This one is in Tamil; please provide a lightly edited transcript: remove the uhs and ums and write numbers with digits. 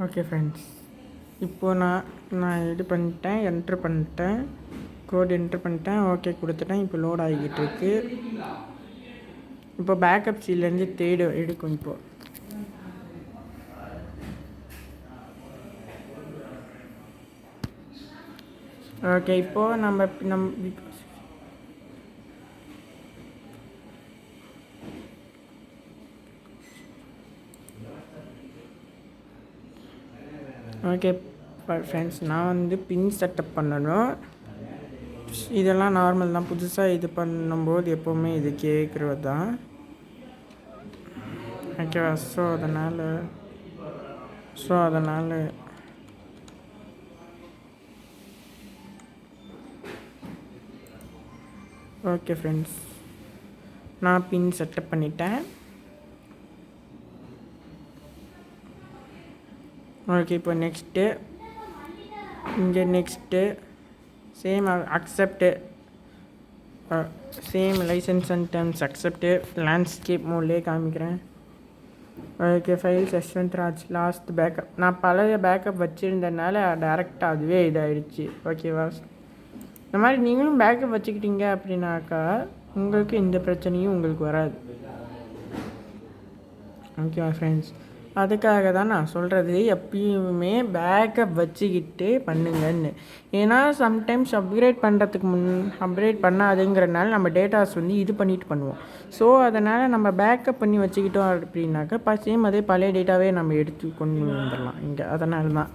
ஓகே ஃப்ரெண்ட்ஸ், இப்போது நான் இது பண்ணிட்டேன், என்ட்ரு பண்ணிட்டேன், கோட் என்ட்ரு பண்ணிட்டேன், ஓகே கொடுத்துட்டேன். இப்போ லோட் ஆகிக்கிட்டு இருக்கு. இப்போ பேக்கப் சீலேருந்து எடுக்கும். இப்போது ஓகே, இப்போது நம்ம ஓகே ஃப்ரெண்ட்ஸ், நான் பின் செட்டப் பண்ணணும். இதெல்லாம் நார்மல் தான். புதுசாக இது பண்ணும்போது எப்போவுமே இது கேட்குறது தான். ஓகேவா? ஸோ அதனால் ஓகே ஃப்ரெண்ட்ஸ், நான் பின் செட்டப் பண்ணிட்டேன். ஓகே, இப்போ next same accept, same license and terms accept. Landscape மோட்லேயே காமிக்கிறேன். Okay, file Yashwantraj last backup. நான் பழைய பேக்கப் வச்சுருந்ததுனால டேரெக்டாக அதுவே இதாகிடுச்சு. ஓகேவா? இந்த மாதிரி நீங்களும் பேக்கப் வச்சுக்கிட்டீங்க அப்படின்னாக்கா உங்களுக்கு இந்த பிரச்சனையும் உங்களுக்கு வராது. ஓகேவா ஃப்ரெண்ட்ஸ்? அதுக்காக தான் நான் சொல்கிறது, எப்பயுமே பேக்கப் வச்சுக்கிட்டு பண்ணுங்கன்னு. ஏன்னா சம்டைம்ஸ் அப்கிரேட் பண்ணாதுங்கிறனால நம்ம டேட்டாஸ் இது பண்ணிட்டு பண்ணுவோம். ஸோ அதனால் நம்ம பேக்கப் பண்ணி வச்சுக்கிட்டோம் அப்படின்னாக்கா சேம் அதே பழைய டேட்டாவே நம்ம எடுத்து கொண்டு வந்துடலாம் இங்கே. அதனால தான்